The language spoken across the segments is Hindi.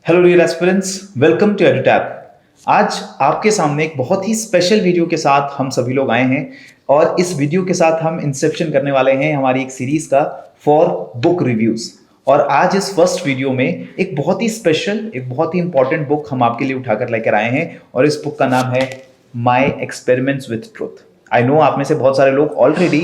Hello dear aspirants, welcome to Edutap. आज आपके सामने एक बहुत ही स्पेशल वीडियो के साथ हम सभी लोग आए हैं और इस वीडियो के साथ हम इंसेप्शन करने वाले हैं हमारी एक सीरीज का फॉर बुक रिव्यूज। और आज इस फर्स्ट वीडियो में एक बहुत ही स्पेशल, एक बहुत ही इंपॉर्टेंट बुक हम आपके लिए उठाकर लेकर आए हैं और इस बुक का नाम है my experiments with truth. I know आप में से बहुत सारे लोग ऑलरेडी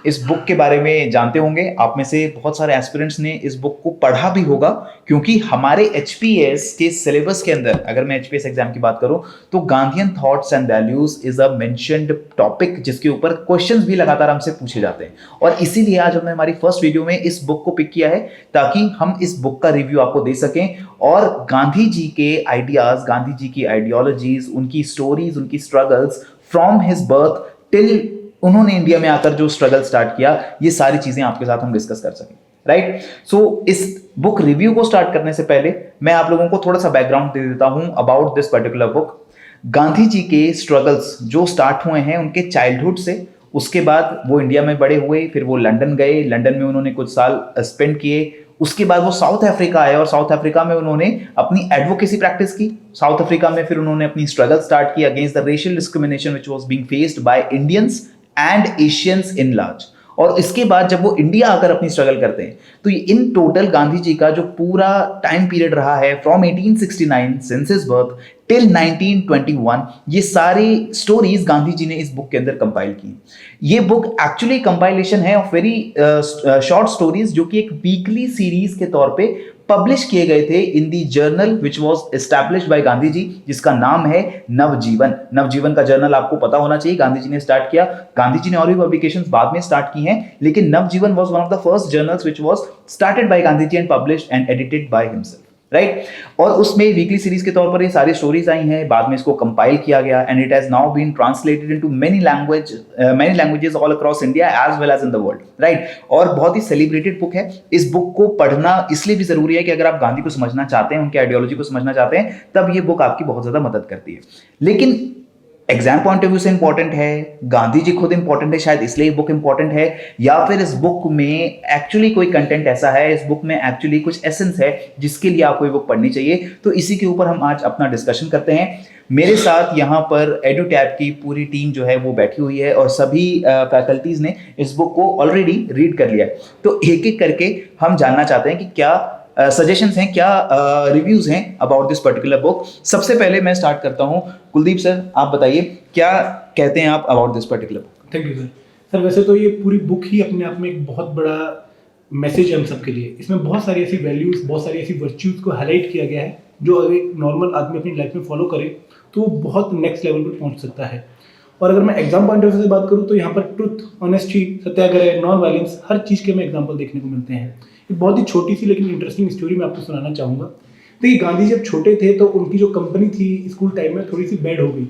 इस बुक के बारे में जानते होंगे। आप में से बहुत सारे एस्पिरेंट्स ने इस बुक को पढ़ा भी होगा, क्योंकि हमारे एचपीएस के सिलेबस के अंदर, अगर मैं एचपीएस एग्जाम की बात करूं तो Gandhian thoughts and values is a mentioned topic, जिसके ऊपर क्वेश्चंस भी लगातार हमसे पूछे जाते हैं। और इसीलिए आज हमने हमारी फर्स्ट वीडियो में इस बुक को पिक किया है ताकि हम इस बुक का रिव्यू आपको दे सकें और गांधी जी के आइडियाज, गांधी जी की आइडियोलॉजीज, उनकी स्टोरीज, उनकी struggles from his birth till उन्होंने इंडिया में आकर जो स्ट्रगल स्टार्ट किया, ये सारी चीजें आपके साथ हम डिस्कस कर सकें। राइट, सो इस बुक रिव्यू को स्टार्ट करने से पहले मैं आप लोगों को थोड़ा सा बैकग्राउंड दे देता हूं about this particular book. Gandhi ji के स्ट्रगल्स जो स्टार्ट हुए हैं उनके चाइल्डहुड से, उसके बाद वो इंडिया में बड़े हुए, फिर वो लंदन गए, लंदन में उन्होंने कुछ साल स्पेंड किए, उसके बाद वो साउथ अफ्रीका आए और साउथ अफ्रीका में उन्होंने अपनी एडवोकेसी प्रैक्टिस की। साउथ अफ्रीका में फिर उन्होंने अपनी स्ट्रगल स्टार्ट की against the racial discrimination which was being faced by Indians and Asians in large. और इसके बाद जब वो इंडिया आकर अपनी स्ट्रगल करते हैं तो इन टोटल गांधी जी का जो पूरा टाइम पीरियड रहा है from 1869 since his birth till 1921, ये सारी स्टोरीज गांधी जी ने इस बुक के अंदर कंपाइल की। ये बुक एक्चुअली कंपाइलेशन है ऑफ वेरी शॉर्ट स्टोरीज, जो कि एक वीकली सीरीज के तौर पे पब्लिश किए गए थे in the journal which was established by Gandhi ji, जिसका नाम है नवजीवन। नवजीवन का जर्नल आपको पता होना चाहिए, गांधी जी ने स्टार्ट किया। गांधी जी ने और भी पब्लिकेशंस बाद में स्टार्ट की हैं, लेकिन Navjivan was one of the first journals which was started by Gandhi ji and published and edited by himself. Right, और उसमें वीकली सीरीज के तौर पर ये सारी स्टोरीज आई हैं, बाद में इसको कंपाइल किया गया and it has now been translated into many languages all across India as well as in the world. Right, और बहुत ही सेलिब्रेटेड बुक है। इस बुक को पढ़ना इसलिए भी जरूरी है कि अगर आप गांधी को समझना चाहते हैं, उनकी आइडियोलॉजी को समझना चाहते हैं, तब ये बुक आपकी बहुत ज्यादा मदद करती है। लेकिन एग्जाम पॉइंट ऑफ व्यू से इंपॉर्टेंट है, गांधी जी खुद इंपॉर्टेंट है, शायद इसलिए बुक इंपॉर्टेंट है, या फिर इस बुक में एक्चुअली कोई कंटेंट ऐसा है, इस बुक में एक्चुअली कुछ एसेंस है जिसके लिए आपको ये बुक पढ़नी चाहिए। तो इसी के ऊपर हम आज अपना डिस्कशन करते हैं। मेरे साथ यहाँ पर एडुटैप की पूरी टीम जो है वो बैठी हुई है और सभी फैकल्टीज ने इस बुक को ऑलरेडी रीड कर लिया है। तो एक एक करके हम जानना चाहते हैं कि क्या सजेशंस हैं, क्या रिव्यूज हैं अबाउट दिस पर्टिकुलर बुक। सबसे पहले मैं स्टार्ट करता हूं, कुलदीप सर आप बताइए क्या कहते हैं आप about this particular book. Thank you sir. Sir वैसे तो ये पूरी बुक ही अपने आप में एक बहुत बड़ा मैसेज है हम सबके लिए। इसमें बहुत सारी ऐसी वैल्यूज, बहुत सारी ऐसी वर्च्यूज को हाईलाइट किया गया है जो अगर एक नॉर्मल आदमी अपनी लाइफ में फॉलो करे तो वो बहुत नेक्स्ट लेवल पर पहुंच सकता है। और अगर मैं एग्जाम पॉइंट ऑफ व्यू से बात करूँ तो यहाँ पर ट्रुथ, ऑनेस्टी, सत्याग्रह, नॉन वायलेंस, हर चीज़ के हमें एग्जाम्पल देखने को मिलते हैं। एक बहुत ही छोटी सी लेकिन इंटरेस्टिंग स्टोरी मैं आपको सुनाना चाहूँगा। देखिए, गांधी जब छोटे थे तो उनकी जो कंपनी थी स्कूल टाइम में थोड़ी सी बैड हो गई।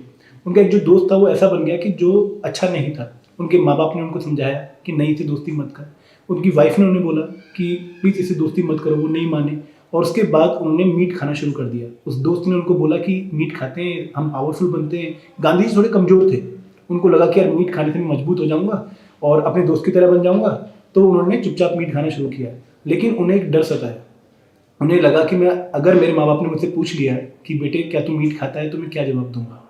उनका एक जो दोस्त था वो ऐसा बन गया कि जो अच्छा नहीं था। उनके माँ बाप ने उनको समझाया कि नहीं इसे दोस्ती मत कर। उनकी वाइफ ने उन्हें बोला कि प्लीज़ इसे दोस्ती मत करो, वो नहीं माने। और उसके बाद उन्होंने मीट खाना शुरू कर दिया। उस दोस्त ने उनको बोला कि मीट खाते हैं हम पावरफुल बनते हैं। गांधी जी थोड़े कमज़ोर थे, उनको लगा कि यार मीट खाने से मैं मजबूत हो जाऊँगा और अपने दोस्त की तरह बन जाऊँगा। तो उन्होंने चुपचाप मीट खाना शुरू किया, लेकिन उन्हें एक डर सताया। उन्हें लगा कि मैं अगर मेरे माँ बाप ने मुझसे पूछ लिया कि बेटे क्या तू मीट खाता है तो मैं क्या जवाब दूंगा।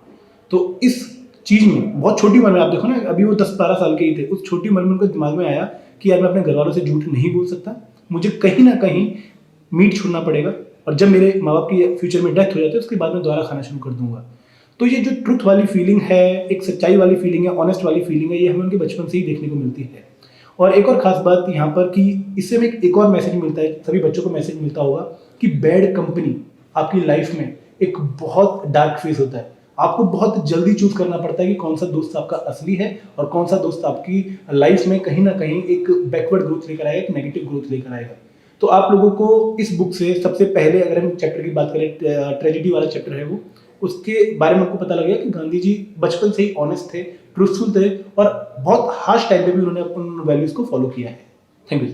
तो इस चीज़ में बहुत छोटी उम्र में, आप देखो ना अभी वो 10-12 साल के ही थे, उस छोटी उम्र में उनके दिमाग में आया कि यार मैं अपने घर वालों से झूठ नहीं बोल सकता, मुझे कहीं ना कहीं मीट छोड़ना पड़ेगा और जब मेरे माँ बाप की फ्यूचर में डेथ हो जाती है उसके बाद मैं दोबारा खाना शुरू कर दूंगा। तो ये जो ट्रुथ वाली फीलिंग है, एक सच्चाई वाली फीलिंग है, ऑनेस्ट वाली फीलिंग है, ये हमें उनके बचपन से ही देखने को मिलती है। और एक और ख़ास बात यहाँ पर कि इससे हमें एक और मैसेज मिलता है, सभी बच्चों को मैसेज मिलता होगा कि बैड कंपनी आपकी लाइफ में एक बहुत डार्क फेज होता है। आपको बहुत जल्दी चूज करना पड़ता है कि कौन सा दोस्त आपका असली है और कौन सा दोस्त आपकी लाइफ में कहीं ना कहीं एक बैकवर्ड ग्रोथ लेकर आएगा, एक नेगेटिव ग्रोथ लेकर आएगा। तो आप लोगों को इस बुक से सबसे पहले अगर हम चैप्टर की बात करें, ट्रेजेडी वाला चैप्टर है वो, उसके बारे में आपको पता लगेगा कि गांधी जी बचपन से ही ऑनेस्ट थे, ट्रूथफुल थे और बहुत हार्श टाइम पे भी उन्होंने उन वैल्यूज को फॉलो किया है। Thank you.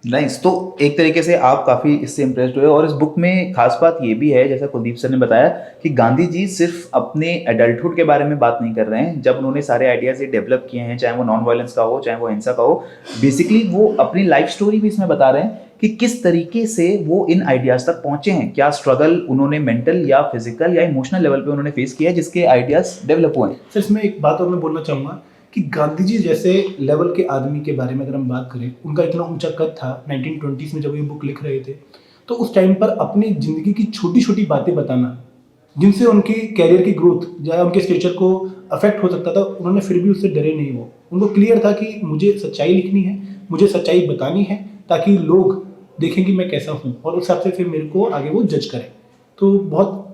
नाइस, तो एक तरीके से आप काफ़ी इससे इम्प्रेस्ड हुए। और इस बुक में खास बात ये भी है, जैसा कुलदीप सर ने बताया, कि गांधी जी सिर्फ अपने एडल्टहुड के बारे में बात नहीं कर रहे हैं। जब उन्होंने सारे आइडियाज़ ये डेवलप किए हैं, चाहे वो नॉन वायलेंस का हो, चाहे वो हिंसा का हो, बेसिकली वो अपनी लाइफ स्टोरी भी इसमें बता रहे हैं कि किस तरीके से वो इन आइडियाज तक पहुंचे हैं, क्या स्ट्रगल उन्होंने मेंटल या फिजिकल या इमोशनल लेवल पे उन्होंने फेस किया है जिसके आइडियाज डेवलप हुए हैं। सर इसमें एक बात और मैं बोलना चाहूँगा कि गांधी जी जैसे लेवल के आदमी के बारे में अगर हम बात करें, उनका इतना ऊंचा कद था 1920s में जब ये बुक लिख रहे थे, तो उस टाइम पर अपनी ज़िंदगी की छोटी छोटी बातें बताना जिनसे उनकी कैरियर की ग्रोथ या उनके स्टेचर को अफेक्ट हो सकता था, उन्होंने फिर भी उससे डरे नहीं। वो उनको क्लियर था कि मुझे सच्चाई लिखनी है, मुझे सच्चाई बतानी है ताकि लोग देखें कि मैं कैसा हूँ और उस हिसाब से फिर मेरे को आगे वो जज करें। तो बहुत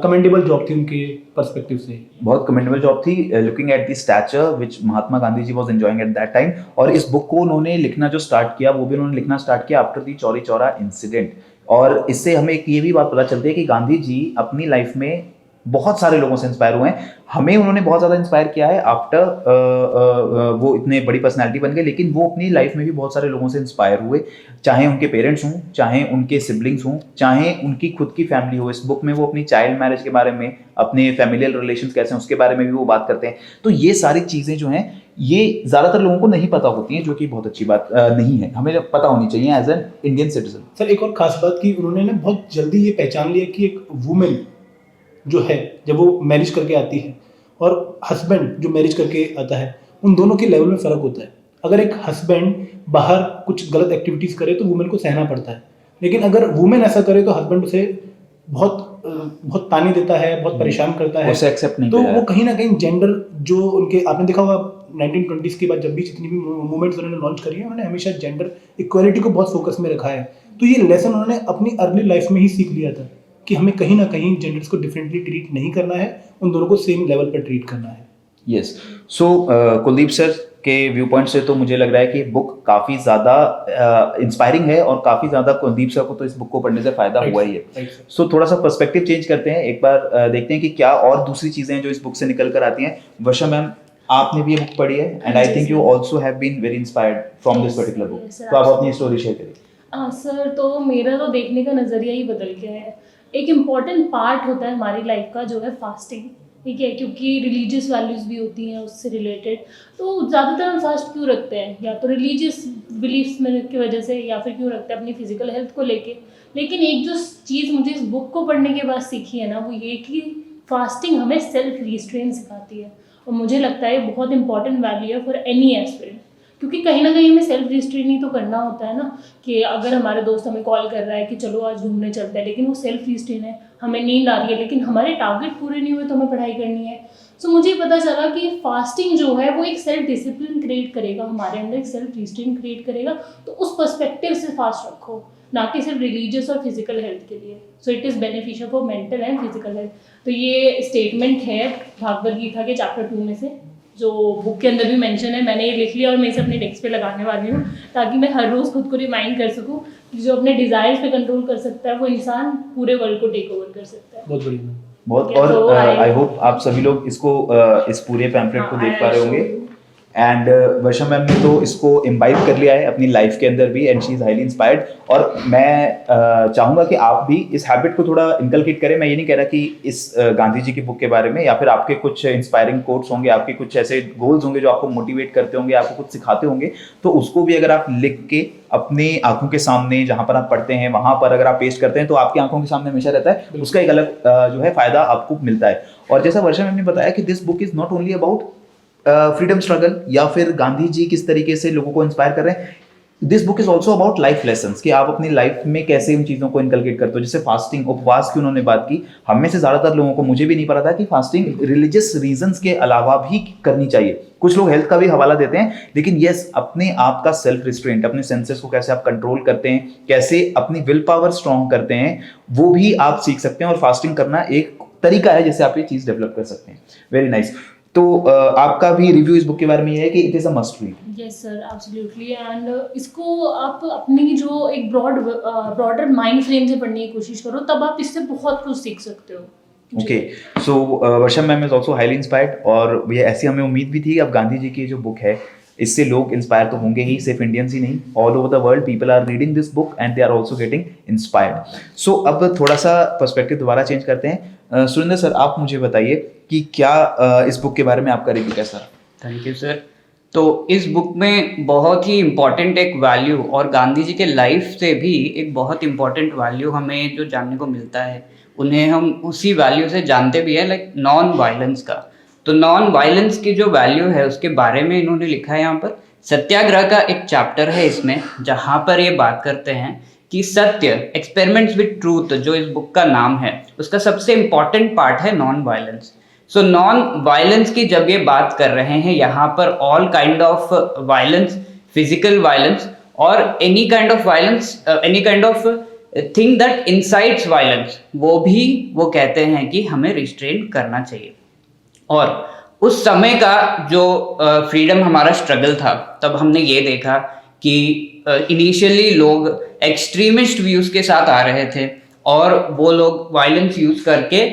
कमेंडेबल जॉब थी उनके पर्सपेक्टिव से। बहुत कमेंडेबल जॉब थी, looking at the stature which Mahatma Gandhi ji was enjoying at that time. और इस बुक को उन्होंने लिखना जो स्टार्ट किया, वो भी उन्होंने लिखना स्टार्ट किया after the Chauri Chaura incident. और इससे हमें एक ये भी बात पता चलती है कि गांधी जी अपनी लाइफ में बहुत सारे लोगों से इंस्पायर हुए हैं। हमें उन्होंने बहुत ज़्यादा इंस्पायर किया है आफ्टर वो इतने बड़ी पर्सनैलिटी बन गए, लेकिन वो अपनी लाइफ में भी बहुत सारे लोगों से इंस्पायर हुए, चाहे उनके पेरेंट्स हों, चाहे उनके सिबलिंग्स हों, चाहे उनकी खुद की फैमिली हो। इस बुक में वो अपनी चाइल्ड मैरिज के बारे में, अपने फैमिलियल रिलेशंस कैसे हैं उसके बारे में भी वो बात करते हैं। तो ये सारी चीज़ें जो हैं ये ज़्यादातर लोगों को नहीं पता होती हैं, जो कि बहुत अच्छी बात नहीं है, हमें पता होनी चाहिए as an Indian citizen. Sir एक और खास बात की उन्होंने ना बहुत जल्दी ये पहचान लिया कि एक वुमेन जो है जब वो मैरिज करके आती है और हस्बैंड जो मैरिज करके आता है, उन दोनों के लेवल में फ़र्क होता है। अगर एक हस्बैंड बाहर कुछ गलत एक्टिविटीज़ करे तो वुमेन को सहना पड़ता है, लेकिन अगर वुमेन ऐसा करे तो हस्बैंड उसे बहुत ताने देता है, बहुत परेशान करता है, उसे एक्सेप्ट नहीं तो किया वो कहीं ना कहीं जेंडर जो उनके, आपने देखा होगा 1920s के बाद जब भी जितनी भी मूवमेंट्स उन्होंने लॉन्च करी है, उन्होंने हमेशा जेंडर इक्वालिटी को बहुत फोकस में रखा है। तो ये लेसन उन्होंने अपनी अर्ली लाइफ में ही सीख लिया था कि हमें कहीं ना कहीं जेंडर्स को डिफरेंटली ट्रीट नहीं करना है, उन दोनों को सेम लेवल पर ट्रीट करना है। यस, सो कुलदीप सर के व्यू पॉइंट से तो मुझे लग रहा है कि बुक काफ़ी ज़्यादा इंस्पायरिंग है और काफ़ी ज़्यादा कुलदीप सर को तो इस बुक को पढ़ने से फ़ायदा हुआ ही है। सो थोड़ा सा पर्सपेक्टिव चेंज करते हैं, एक बार देखते हैं कि क्या और दूसरी चीज़ें हैं जो इस बुक से निकल कर आती हैं। वर्षा मैम, आपने भी ये बुक पढ़ी है and I think you also have been very inspired from this particular book, तो आप अपनी स्टोरी शेयर करिए। सर तो मेरा तो देखने का नज़रिया ही बदल गया है। एक इम्पॉर्टेंट पार्ट होता है हमारी लाइफ का जो है फास्टिंग, ठीक है, क्योंकि रिलीजियस वैल्यूज़ भी होती हैं उससे रिलेटेड। तो ज़्यादातर हम फास्ट क्यों रखते हैं, या तो रिलीजियस बिलीफ्स में की वजह से, या फिर क्यों रखते हैं अपनी फिजिकल हेल्थ को लेके। लेकिन एक जो चीज़ मुझे इस बुक को पढ़ने के बाद सीखी है ना, वो ये कि फास्टिंग हमें सेल्फ रिस्ट्रेन सिखाती है। और मुझे लगता है बहुत इंपॉर्टेंट वैल्यू है फॉर एनी एस्पिरेंट, क्योंकि कहीं ना कहीं हमें सेल्फ रिस्ट्रेन ही तो करना होता है ना। कि अगर हमारे दोस्त हमें कॉल कर रहा है कि चलो आज घूमने चलते हैं, लेकिन वो सेल्फ रिस्ट्रेन है, हमें नींद आ रही है लेकिन हमारे टारगेट पूरे नहीं हुए तो हमें पढ़ाई करनी है। सो मुझे पता चला कि फास्टिंग जो है वो एक सेल्फ डिसिप्लिन क्रिएट करेगा, हमारे अंदर एक सेल्फ रिस्ट्रेन क्रिएट करेगा। तो उस पर्सपेक्टिव से फास्ट रखो, ना कि सिर्फ रिलीजियस और फिजिकल हेल्थ के लिए। So it is beneficial for mental and physical health. तो ये स्टेटमेंट है भागवत गीता के चैप्टर 2 में से, जो बुक के अंदर भी मेंशन है। मैंने ये लिख लिया और मैं इसे अपने डेस्क पे लगाने वाली हूँ, ताकि मैं हर रोज़ खुद को रिमाइंड कर सकूँ कि जो अपने डिज़ायर्स पे कंट्रोल कर सकता है वो इंसान पूरे वर्ल्ड को टेक ओवर कर सकता है। बहुत बढ़िया, बहुत। और आई होप आप सभी लोग इसको इस पूरे पैम्फलेट को देख पा रहे होंगे। एंड वर्षा मैम ने तो इसको इम्बाइब कर लिया है अपनी लाइफ के अंदर भी, and she is highly inspired. और मैं चाहूँगा कि आप भी इस हैबिट को थोड़ा इनकलकेट करें। मैं ये नहीं कह रहा कि इस गांधी जी की बुक के बारे में, या फिर आपके कुछ इंस्पायरिंग कोट्स होंगे, आपके कुछ ऐसे गोल्स होंगे जो आपको मोटिवेट करते होंगे, आपको कुछ सिखाते होंगे, तो उसको भी अगर आप लिख के अपनी आंखों के सामने जहाँ पर आप पढ़ते हैं वहाँ पर अगर आप पेस्ट करते हैं, तो आपकी आंखों के सामने हमेशा रहता है, उसका एक अलग जो है फ़ायदा आपको मिलता है। और जैसा वर्षा मैम ने बताया कि this book is not only about freedom struggle या फिर गांधी जी किस तरीके से लोगों को इंस्पायर कर रहे हैं, this book is also about life lessons, कि आप अपनी लाइफ में कैसे उन चीज़ों को इनकलकेट करते हो। जैसे फास्टिंग, उपवास की उन्होंने बात की। हम में से ज़्यादातर लोगों को, मुझे भी नहीं पता था कि फास्टिंग रिलीजियस रीजंस के अलावा भी करनी चाहिए। कुछ लोग हेल्थ का भी हवाला देते हैं, लेकिन यस, अपने आप का सेल्फ रिस्ट्रेंट, अपने सेंसेस को कैसे आप कंट्रोल करते हैं, कैसे अपनी विल पावर स्ट्रॉन्ग करते हैं, वो भी आप सीख सकते हैं। और फास्टिंग करना एक तरीका है जिससे आप ये चीज़ डेवलप कर सकते हैं। Very nice. तो आपका भी रिव्यू इस बुक के बारे में ये है कि it is a must read. Yes sir, absolutely. And इसको आप अपनी जो एक ब्रॉडर माइंड फ्रेम से पढ़ने की कोशिश करो, तब आप इससे बहुत कुछ सीख सकते हो। Okay, so Varsha ma'am is also highly inspired, और ये ऐसी हमें उम्मीद भी थी। अब गांधी जी की जो बुक है, इससे लोग इंस्पायर तो होंगे ही, सिर्फ इंडियंस ही नहीं, all over the world people are reading this book and they are also getting inspired. So अब थोड़ा सा पर्सपेक्टिव दोबारा चेंज करते हैं। सुरेंद्र सर, आप मुझे बताइए कि क्या इस बुक के बारे में आपका रिव्यू कैसा? Thank you sir. तो इस बुक में बहुत ही इम्पॉर्टेंट एक वैल्यू और गांधी जी के लाइफ से भी एक बहुत इम्पॉर्टेंट वैल्यू हमें जो जानने को मिलता है, उन्हें हम उसी वैल्यू से जानते भी हैं, लाइक नॉन वायलेंस का। तो नॉन वायलेंस की जो वैल्यू है उसके बारे में इन्होंने लिखा है यहाँ पर। सत्याग्रह का एक चैप्टर है इसमें, जहाँ पर ये बात करते हैं कि सत्य, एक्सपेरिमेंट्स विद ट्रूथ, जो इस बुक का नाम है, उसका सबसे इम्पॉर्टेंट पार्ट है non violence. So non violence की जब ये बात कर रहे हैं यहाँ पर, all kind of violence, physical violence और any kind of violence, any kind of thing that incites violence, वो भी वो कहते हैं कि हमें रिस्ट्रेन करना चाहिए। और उस समय का जो फ्रीडम हमारा स्ट्रगल था, तब हमने ये देखा कि इनिशियली लोग एक्सट्रीमिस्ट व्यूज के साथ आ रहे थे और वो लोग वायलेंस यूज करके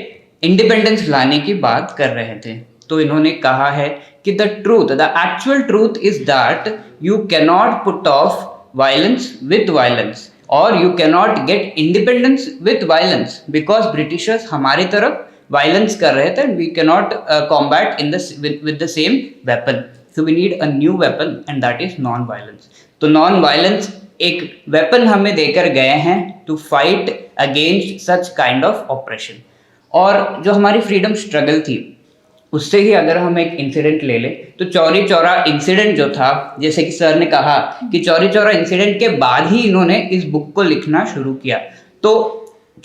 इंडिपेंडेंस लाने की बात कर रहे थे। तो इन्होंने कहा है कि the truth, the actual truth is that you cannot put off violence with violence और you cannot get independence with violence, because Britishers हमारी तरफ वायलेंस कर रहे थे and we cannot combat in with the same weapon, so we need a new weapon and that is non violence। तो नॉन वायलेंस एक वेपन हमें देकर गए हैं to fight against such kind of operation. और जो हमारी फ्रीडम स्ट्रगल थी, उससे ही अगर हम एक इंसिडेंट ले लें तो चौरी चौरा इंसिडेंट जो था, जैसे कि सर ने कहा कि चौरी चौरा इंसिडेंट के बाद ही इन्होंने इस बुक को लिखना शुरू किया। तो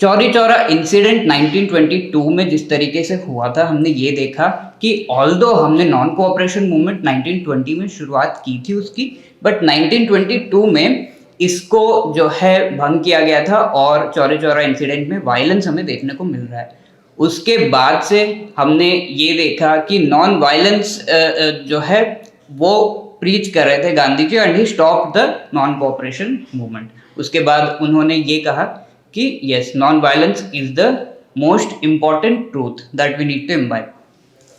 चौरी चौरा इंसिडेंट 1922 में जिस तरीके से हुआ था, हमने ये देखा कि ऑल्दो हमने नॉन कोऑपरेशन मूवमेंट 1920 में शुरुआत की थी उसकी, बट 1922 में इसको जो है भंग किया गया था और चौरी चौरा इंसिडेंट में वायलेंस हमें देखने को मिल रहा है। उसके बाद से हमने ये देखा कि नॉन वायलेंस जो है वो प्रीच कर रहे थे Gandhi ji and he stop the non cooperation movement. उसके बाद उन्होंने ये कहा कि yes, non violence is the most important truth that we need to imbibe.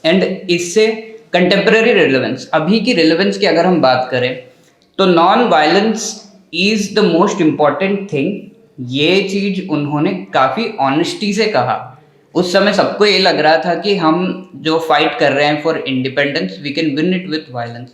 And इससे कंटेम्प्रेरी रिलेवेंस, अभी की रिलेवेंस की अगर हम बात करें तो non violence is the most important thing, ये चीज उन्होंने काफी ऑनेस्टी से कहा। उस समय सबको ये लग रहा था कि हम जो फाइट कर रहे हैं for independence, we can win it with violence,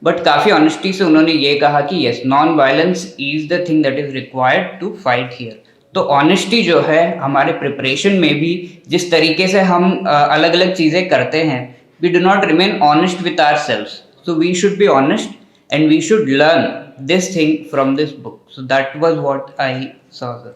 but काफ़ी ऑनेस्टी से उन्होंने ये कहा कि yes, non violence is the thing that is required to fight here. तो ऑनेस्टी जो है हमारे प्रिपरेशन में भी, जिस तरीके से हम अलग अलग चीज़ें करते हैं, we do not remain honest with ourselves, so we should be honest and we should learn this thing from this book. So that was what I saw sir.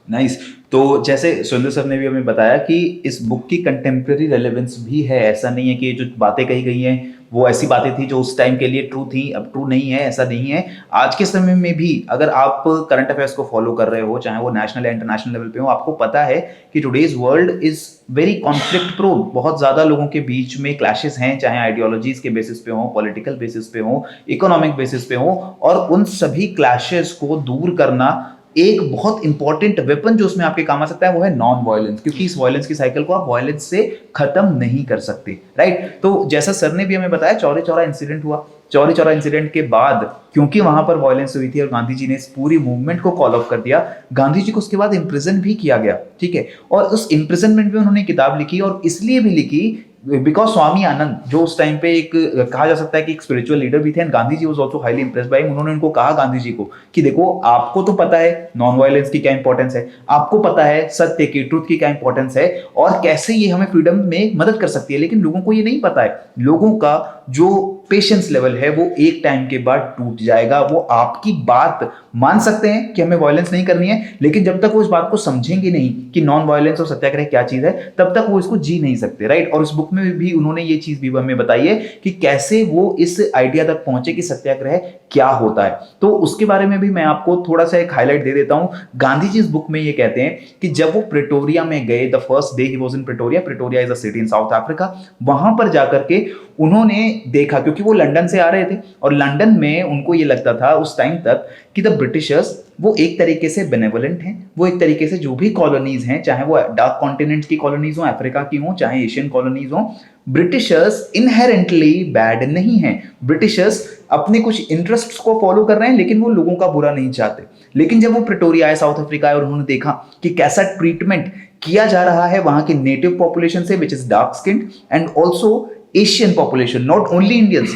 Nice. तो जैसे सुरेंद्र सर ने भी हमें बताया कि इस बुक की कंटेम्प्रेरी रेलेवेंस भी है, ऐसा नहीं है कि जो बातें कही गई हैं वो ऐसी बातें थी जो उस टाइम के लिए ट्रू थी, अब ट्रू नहीं है, ऐसा नहीं है। आज के समय में भी अगर आप करंट अफेयर्स को फॉलो कर रहे हो, चाहे वो नेशनल या इंटरनेशनल लेवल पे हो, आपको पता है कि today's world is very conflict prone. बहुत ज़्यादा लोगों के बीच में क्लैशेस हैं, चाहे आइडियोलॉजीज के बेसिस पे हो, पॉलिटिकल बेसिस पे हो, इकोनॉमिक बेसिस पे हो, और उन सभी क्लैशेस को दूर करना एक बहुत इंपॉर्टेंट वेपन जो उसमें आपके काम आ सकता है वो है नॉन वायलेंस, क्योंकि इस वायलेंस की साइकिल को आप वायलेंस से खत्म नहीं कर सकते, राइट। तो जैसा सर ने भी हमें बताया, चौरी चौरा इंसिडेंट हुआ। चौरी चौरा इंसिडेंट के बाद क्योंकि वहां पर वायलेंस हुई थी और गांधी जी ने इस पूरी मूवमेंट को कॉल ऑफ कर दिया, गांधी जी को उसके बाद इम्प्रिजन भी किया गया, ठीक है। और उस इम्प्रिजनमेंट में उन्होंने किताब लिखी, और इसलिए भी लिखी बिकॉज स्वामी आनंद, जो उस टाइम पे एक कहा जा सकता है कि एक स्पिरिचुअल लीडर भी थे, and Gandhi ji was also highly impressed by him. उन्होंने उनको कहा, गांधी जी को, कि देखो आपको तो पता है नॉन वायलेंस की क्या इंपॉर्टेंस है, आपको पता है सत्य की, ट्रूथ की क्या इंपॉर्टेंस है, और कैसे ये हमें फ्रीडम में मदद कर सकती है, लेकिन लोगों को ये नहीं पता है। लोगों का जो पेशेंस लेवल है वो एक टाइम के बाद टूट जाएगा। वो आपकी बात मान सकते हैं कि हमें वायलेंस नहीं करनी है, लेकिन जब तक वो इस बात को समझेंगे नहीं कि नॉन वायलेंस और सत्याग्रह क्या चीज है, तब तक वो इसको जी नहीं सकते, राइट। और इस बुक में भी उन्होंने ये चीज भी हमें बताई है कि कैसे वो इस आइडिया तक पहुंचे कि सत्याग्रह क्या होता है। तो उसके बारे में भी मैं आपको थोड़ा सा एक हाईलाइट दे देता हूं। गांधी जी इस बुक में ये कहते हैं कि जब वो प्रेटोरिया में गए, the first day he was in Pretoria, Pretoria is a city in south Africa, वहां पर जाकर के उन्होंने देखा, क्योंकि वो लंदन से आ रहे थे और लंदन में उनको ये लगता था उस टाइम तक कि द ब्रिटिशर्स वो एक तरीके से बेनेवलेंट हैं, वो एक तरीके से जो भी कॉलोनीज हैं, चाहे वो डार्क कॉन्टिनेंट की कॉलोनीज हो, अफ्रीका की हो, चाहे एशियन कॉलोनीज हो, ब्रिटिशर्स इनहेरेंटली बैड नहीं हैं। ब्रिटिशर्स अपने कुछ इंटरेस्ट्स को फॉलो कर रहे हैं, लेकिन वो लोगों का बुरा नहीं चाहते। लेकिन जब वो प्रेटोरिया आए, साउथ अफ्रीका आए, और उन्होंने देखा कि कैसा ट्रीटमेंट किया जा रहा है वहां की नेटिव पॉपुलेशन से, which is dark skinned, and also Asian population, not only Indians,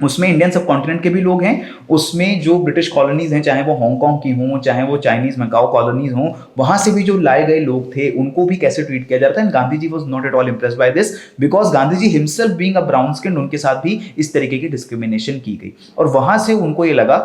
उसमें इंडियन सब कॉन्टिनेंट के भी लोग हैं, उसमें जो ब्रिटिश कॉलोनीज हैं, चाहे वो हांगकांग की हों, चाहे वो चाइनीज मकाओ कॉलोनीज हों, वहां से भी जो लाए गए लोग थे उनको भी कैसे ट्रीट किया जाता है। Gandhi ji was not at all impressed by this, because Gandhi ji himself being a brown skin, उनके साथ भी इस तरीके की डिस्क्रिमिनेशन की गई। और वहां से उनको ये लगा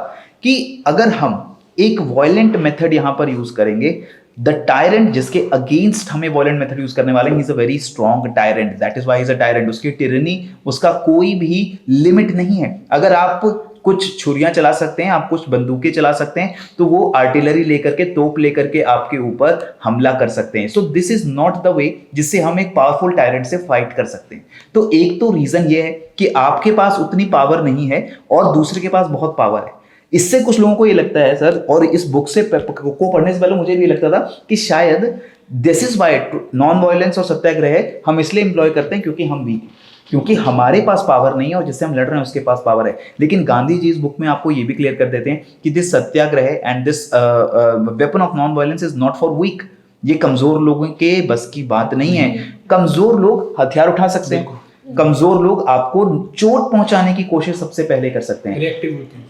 कि अगर हम एक वायलेंट मेथड यहां पर यूज करेंगे, द टायरेंट जिसके अगेंस्ट हमें वायलेंट मेथड यूज करने वाले, he is a very strong tyrant, that is why is a tyrant. उसकी टिरनी, उसका कोई भी लिमिट नहीं है। अगर आप कुछ छुरियां चला सकते हैं, आप कुछ बंदूकें चला सकते हैं, तो वो आर्टिलरी लेकर के, तोप लेकर के आपके ऊपर हमला कर सकते हैं। सो this is not the way जिससे हम एक पावरफुल टायरेंट से फाइट कर सकते हैं। तो एक तो रीजन ये है कि आपके पास उतनी पावर नहीं है और दूसरे के पास बहुत पावर है। इससे कुछ लोगों को ये लगता है सर, और इस बुक से को पढ़ने से पहले मुझे भी लगता था कि शायद this is why non violence और सत्याग्रह हम इसलिए एम्प्लॉय करते हैं क्योंकि हम वीक, क्योंकि हमारे पास पावर नहीं है और जिससे हम लड़ रहे हैं उसके पास पावर है। लेकिन गांधी जी इस बुक में आपको ये भी क्लियर कर देते हैं कि this satyagraha and this weapon of non violence is not for weak. ये कमजोर लोगों के बस की बात नहीं है। कमजोर लोग हथियार उठा सकते हैं, कमजोर लोग आपको चोट पहुंचाने की कोशिश सबसे पहले कर सकते हैं,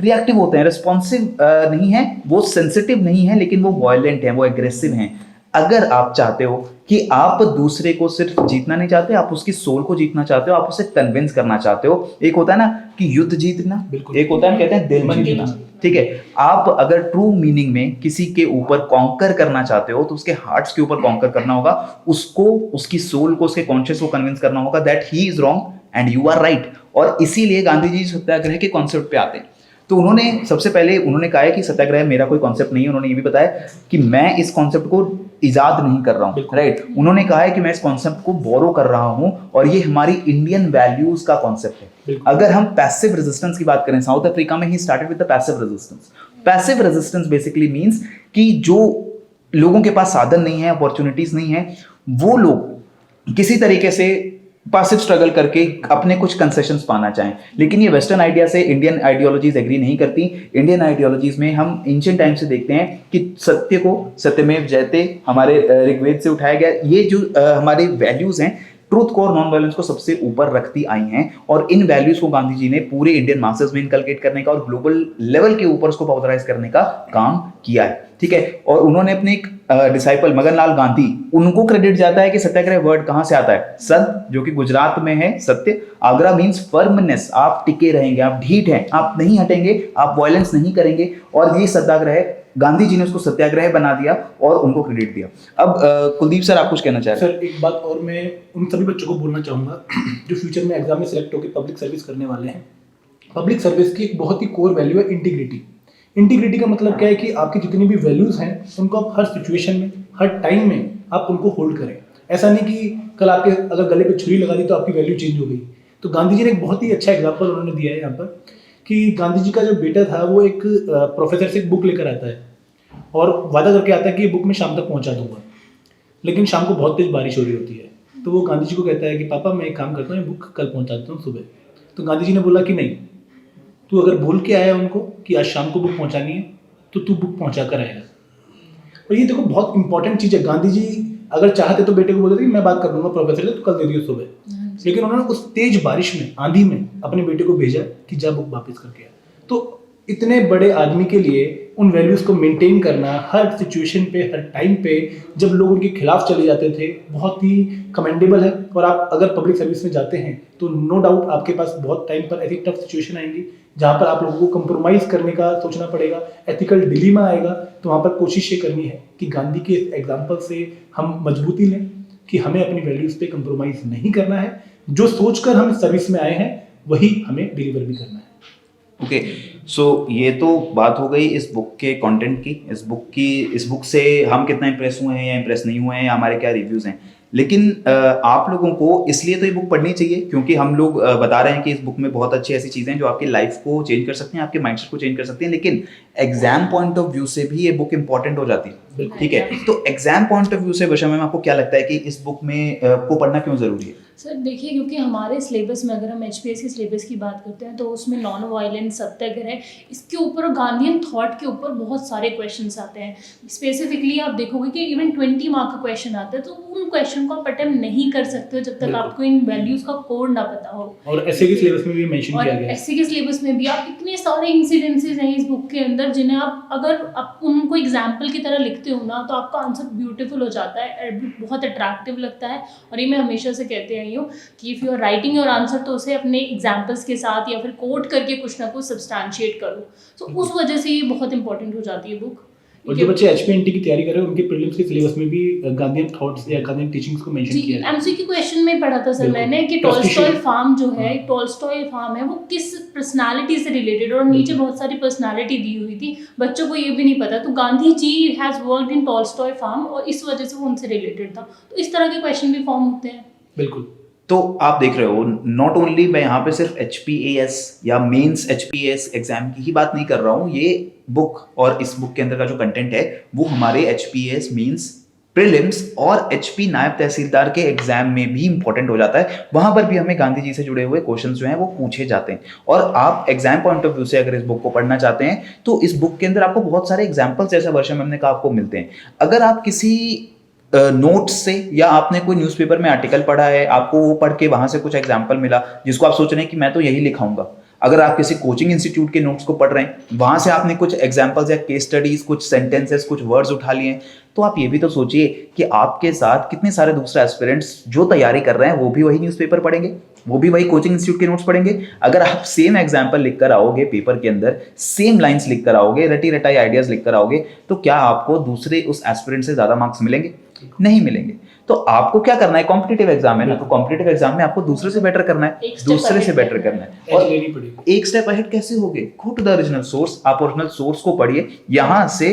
रिएक्टिव होते हैं, रिस्पॉन्सिव नहीं है, वो सेंसिटिव नहीं है, लेकिन वो वायलेंट है, वो एग्रेसिव हैं। अगर आप चाहते हो कि आप दूसरे को सिर्फ जीतना नहीं चाहते, आप उसकी सोल को जीतना चाहते हो, आप उसे कन्विंस करना चाहते हो। एक होता है ना कि युद्ध जीतना, एक होता है कहते हैं दिल जीतना, ठीक है। आप अगर ट्रू मीनिंग में किसी के ऊपर कॉन्कर करना चाहते हो तो उसके हार्ट्स के ऊपर कॉन्कर करना होगा, उसको, उसकी सोल को, उसके कॉन्शियस को कन्विंस करना होगा that he is wrong and you are right. और इसीलिए गांधी जी सत्याग्रह के कॉन्सेप्ट पे आते हैं। तो उन्होंने सबसे पहले उन्होंने कहा है कि सत्याग्रह मेरा कोई कॉन्सेप्ट नहीं है। उन्होंने ये भी बताया कि मैं इस कॉन्सेप्ट को इजाद नहीं कर रहा हूँ, राइट। उन्होंने कहा है कि मैं इस कॉन्सेप्ट को बोरो कर रहा हूँ और ये हमारी इंडियन वैल्यूज का कॉन्सेप्ट है। अगर हम पैसिव रेजिस्टेंस की बात करें, साउथ अफ्रीका में he started with the passive resistance. Passive resistance basically means कि जो लोगों के पास साधन नहीं है, अपॉर्चुनिटीज नहीं है, वो लोग किसी तरीके से पैसिव स्ट्रगल करके अपने कुछ कंसेशंस पाना चाहें। लेकिन ये वेस्टर्न आइडिया से इंडियन आइडियोलॉजीज एग्री नहीं करती। इंडियन आइडियोलॉजीज में हम एंशिएंट टाइम से देखते हैं कि सत्य को सत्यमेव जयते हमारे ऋग्वेद से उठाया गया। ये जो हमारे वैल्यूज हैं, ट्रूथ को और नॉन वायलेंस को सबसे ऊपर रखती आई हैं, और इन वैल्यूज को गांधी जी ने पूरे इंडियन मासेस में इनकलकेट करने का और ग्लोबल लेवल के ऊपर उसको पॉपुलराइज करने का काम किया है, ठीक है। और उन्होंने अपने एक डिसाइपल मगनलाल गांधी, उनको क्रेडिट जाता है कि सत्याग्रह वर्ड कहां से आता है, सद, जो कि गुजरात में है सत्य, आगरा मींस फर्मनेस, आप टिके रहेंगे, आप ढीठ हैं, आप नहीं हटेंगे, आप वायलेंस नहीं करेंगे। और ये सत्याग्रह, गांधी जी ने उसको सत्याग्रह बना दिया और उनको क्रेडिट दिया। अब कुलदीप सर, आप कुछ कहना चाह रहे हैं? सर एक बात और मैं उन सभी बच्चों को बोलना चाहूँगा जो फ्यूचर में एग्जाम में सिलेक्ट होकर पब्लिक सर्विस करने वाले हैं। पब्लिक सर्विस की एक बहुत ही कोर वैल्यू है इंटीग्रिटी। इंटीग्रिटी का मतलब क्या है कि आपकी जितनी भी वैल्यूज हैं उनको आप हर सिचुएशन में, हर टाइम में आप उनको होल्ड करें। ऐसा नहीं कि कल आपके अगर गले पे छुरी लगा दी तो आपकी वैल्यू चेंज हो गई। तो गांधी जी ने एक बहुत ही अच्छा एग्जाम्पल उन्होंने दिया है यहाँ पर कि गांधी जी का जो बेटा था वो एक प्रोफेसर से एक बुक लेकर आता है और वादा करके आता है कि ये बुक मैं शाम तक पहुंचा दूंगा। लेकिन शाम को बहुत तेज बारिश हो रही होती है, तो वो गांधी जी को कहता है कि पापा मैं एक काम करता हूँ, ये बुक कल पहुंचा देता हूँ सुबह। तो गांधी जी ने बोला कि नहीं, तू अगर बोल के आया उनको कि आज शाम को बुक पहुंचानी है तो तू बुक पहुंचा कर आएगा। और ये देखो बहुत इंपॉर्टेंट चीज़ है। गांधी जी अगर चाहते तो बेटे को बोलते कि मैं बात कर दूंगा प्रोफेसर से, तो कल दे दियो सुबह। लेकिन उन्होंने उस तेज बारिश में, आंधी में अपने बेटे को भेजा कि जा बुक वापस करके आ। तो इतने बड़े आदमी के लिए उन वैल्यूज़ को मेंटेन करना हर सिचुएशन पे, हर टाइम पे, जब लोग उनके खिलाफ चले जाते थे, बहुत ही कमेंडेबल है। और आप अगर पब्लिक सर्विस में जाते हैं तो नो डाउट आपके पास बहुत टाइम पर ऐसी टफ सिचुएशन आएंगी जहाँ पर आप लोगों को कंप्रोमाइज़ करने का सोचना पड़ेगा, एथिकल डिलीमा आएगा। तो वहाँ पर कोशिश ये करनी है कि गांधी के एग्जाम्पल से हम मजबूती लें कि हमें अपनी वैल्यूज़ पे कंप्रोमाइज़ नहीं करना है। जो सोचकर हम सर्विस में आए हैं वही हमें डिलीवर भी करना है। ओके, सो ये तो बात हो गई इस बुक के कंटेंट की। इस बुक से हम कितना इंप्रेस हुए हैं या इंप्रेस नहीं हुए हैं, या हमारे क्या रिव्यूज़ हैं। लेकिन आप लोगों को इसलिए तो ये बुक पढ़नी चाहिए क्योंकि हम लोग बता रहे हैं कि इस बुक में बहुत अच्छी ऐसी चीज़ें हैं जो आपकी लाइफ को चेंज कर सकती हैं, आपके माइंडसेट को चेंज कर सकती हैं। लेकिन एग्जाम पॉइंट ऑफ व्यू से भी ये बुक इंपॉर्टेंट हो जाती है, ठीक है। तो एग्जाम पॉइंट ऑफ व्यू से वर्षा मैम आपको क्या लगता है कि इस बुक में को पढ़ना क्यों ज़रूरी है? सर देखिए, क्योंकि हमारे सिलेबस में अगर हम HPS के सिलेबस की बात करते हैं तो उसमें नॉन वायलेंस, सत्याग्रह, इसके ऊपर गांधीयन थॉट के ऊपर बहुत सारे क्वेश्चंस आते हैं। स्पेसिफिकली आप देखोगे कि इवन 20 मार्क का क्वेश्चन आता है तो उन क्वेश्चन क्वेश्चन को आप अटेम्प्ट नहीं कर सकते हो जब तक बिल्कुल। आपको इन वैल्यूज का कोड ना पता हो। और ऐसे के सिलेबस में भी मेंशन और किया गया है। एससी के सिलेबस में भी आप इतने सारे इंसिडेंसेस हैं इस बुक के अंदर जिन्हें आप अगर आप उनको एग्जाम्पल की तरह लिखते हो ना तो आपका आंसर ब्यूटीफुल हो जाता है, बहुत अट्रैक्टिव लगता है। और ये मैं हमेशा से कहते आई हूँ कि if you are writing your answer तो उसे अपने एग्जाम्पल्स के साथ या फिर कोट करके कुछ ना कुछ सब्सटैंशिएट करो। तो उस वजह से ये बहुत इंपॉर्टेंट हो जाती है बुक। और जो बच्चे एचपीएनटी की तैयारी कर रहे हैं उनके प्रीलिम्स के सिलेबस में भी गांधीयन थॉट्स या गांधीयन टीचिंग्स को मेंशन किया जी, है। एमसीक्यू क्वेश्चन में पढ़ा था सर बिल्कुल। मैंने कि Constitution- टॉलस्टॉय फार्म जो है, टॉलस्टॉय फार्म है वो किस पर्सनालिटी से रिलेटेड, और नीचे बहुत सारी पर्सनालिटी दी हुई थी, बच्चों को ये भी नहीं पता। तो Gandhi ji has worked in Tolstoy farm और इस वजह से वो उनसे रिलेटेड था। तो इस तरह के क्वेश्चन भी फॉर्म होते हैं। बिल्कुल। तो आप देख रहे हो, नॉट ओनली मैं यहाँ पे सिर्फ HPAS या मेंस HPAS एग्जाम की ही बात नहीं कर रहा हूँ। ये बुक और इस बुक के अंदर का जो कंटेंट है वो हमारे HPAS मेंस, प्रीलिम्स और HP नायब तहसीलदार के एग्जाम में भी इंपॉर्टेंट हो जाता है। वहां पर भी हमें गांधी जी से जुड़े हुए क्वेश्चंस जो हैं वो पूछे जाते हैं। और आप एग्जाम पॉइंट ऑफ व्यू से अगर इस बुक को पढ़ना चाहते हैं तो इस बुक के अंदर आपको बहुत सारे एग्जाम्पल्स, जैसा वर्षा मैम ने कहा, आपको मिलते हैं। अगर आप किसी नोट्स से या आपने कोई न्यूज़पेपर में आर्टिकल पढ़ा है, आपको वो पढ़ के वहां से कुछ एग्जाम्पल मिला जिसको आप सोच रहे हैं कि मैं तो यही लिखाऊंगा, अगर आप किसी कोचिंग इंस्टीट्यूट के नोट्स को पढ़ रहे हैं, वहां से आपने कुछ एग्जाम्पल्स या केस स्टडीज, कुछ सेंटेंसेस, कुछ वर्ड्स उठा लिए हैं, तो आप ये भी तो सोचिए कि आपके साथ कितने सारे दूसरे एस्पिरेंट्स जो तैयारी कर रहे हैं वो भी वही न्यूज़पेपर पढ़ेंगे, वो भी वही कोचिंग इंस्टीट्यूट के नोट्स पढ़ेंगे। अगर आप सेम एग्जाम्पल लिख कर आओगे पेपर के अंदर, सेम लाइन्स लिख कर आओगे, रटी रटाई आइडियाज लिख कर आओगे, तो क्या आपको दूसरे उस एस्पिरेंट से ज्यादा मार्क्स मिलेंगे? नहीं मिलेंगे। तो आपको क्या करना है, कॉम्पिटिटिव एग्जाम है ना, तो कॉम्पिटिटिव एग्जाम में आपको दूसरे से बेटर करना है, एक step दूसरे से ahead बेटर करना है। और लेनी पड़ेगी। एक स्टेप अहेड कैसे होगे? Go to the original source. आप ओरिजिनल सोर्स को पढ़िए, यहां से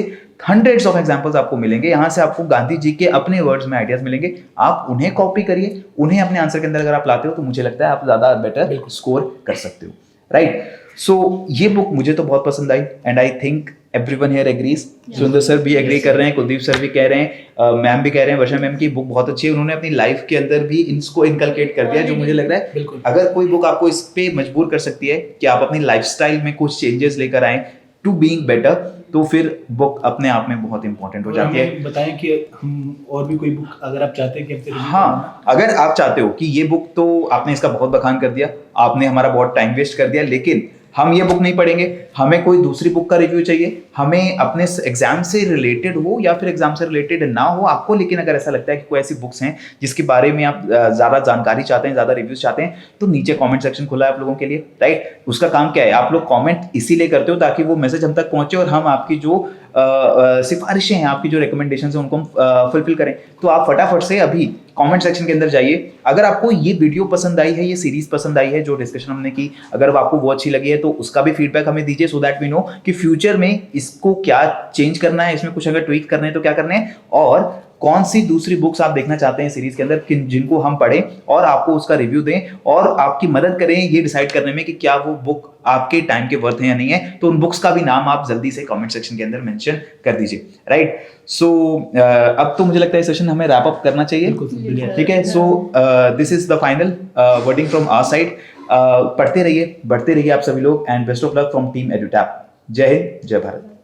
हंड्रेड्स ऑफ एग्जांपल्स आपको मिलेंगे, यहां से आपको गांधी जी के अपने वर्ड्स में आइडियाज मिलेंगे। आप उन्हें कॉपी करिए, उन्हें अपने आंसर के अंदर अगर आप लाते हो तो मुझे लगता है आप ज्यादा बेटर स्कोर कर सकते हो, राइट? सो ये बुक मुझे तो बहुत पसंद आई and I think everyone here agrees. Sundar sir भी एग्री कर रहे हैं, कुलदीप सर भी कह रहे हैं, मैम भी कह रहे हैं, वर्षा मैम की बुक बहुत अच्छी है। उन्होंने अपनी लाइफ के अंदर भी इसको इनकलकेट कर दिया, जो मुझे लग रहा है बिल्कुल। अगर कोई बुक आपको इस पे मजबूर कर सकती है कि आप अपनी लाइफस्टाइल में कुछ चेंजेस लेकर आए टू बीइंग बेटर, तो फिर बुक अपने आप में बहुत इंपॉर्टेंट हो जाती है। बताएं कि हम और भी कोई बुक अगर आप चाहते हैं कि हमसे review हाँ, अगर आप चाहते हो कि ये बुक, तो आपने इसका बहुत बखान कर दिया, आपने हमारा बहुत टाइम वेस्ट कर दिया, लेकिन हम ये बुक नहीं पढ़ेंगे, हमें कोई दूसरी बुक का रिव्यू चाहिए, हमें अपने एग्जाम से रिलेटेड हो या फिर एग्जाम से रिलेटेड ना हो आपको, लेकिन अगर ऐसा लगता है कि कोई ऐसी बुक्स हैं जिसके बारे में आप ज़्यादा जानकारी चाहते हैं, ज़्यादा रिव्यूज चाहते हैं, तो नीचे कमेंट सेक्शन खुला है आप लोगों के लिए, राइट? उसका काम क्या है, आप लोग कमेंट इसीलिए करते हो ताकि वो मैसेज हम तक पहुंचे और हम आपकी जो सिफारिशें हैं, आपकी जो रिकमेंडेशन है, उनको हम फुलफिल करें। तो आप फटाफट से अभी कमेंट सेक्शन के अंदर जाइए। अगर आपको ये वीडियो पसंद आई है, ये सीरीज पसंद आई है, जो डिस्कशन हमने की, अगर आपको वो अच्छी लगी है तो उसका भी फीडबैक हमें दीजिए, सो दैट वी नो कि फ्यूचर में इसको क्या चेंज करना है, इसमें कुछ अगर ट्वीक करने हैं तो क्या करने हैं, और कौन सी दूसरी बुक्स आप देखना चाहते हैं सीरीज के अंदर जिनको हम पढ़ें और आपको उसका रिव्यू दें और आपकी मदद करें ये डिसाइड करने में कि क्या वो बुक आपके टाइम के वर्थ है या नहीं है। तो उन बुक्स का भी नाम आप जल्दी से कमेंट सेक्शन के अंदर मेंशन कर दीजिए, राइट? सो अब तो मुझे लगता है सेशन हमें रैप अप करना चाहिए, ठीक है? So this is the final wording from our side. पढ़ते रहिए, बढ़ते रहिए आप सभी लोग, and best of luck from team Edutap. जय हिंद, जय भारत।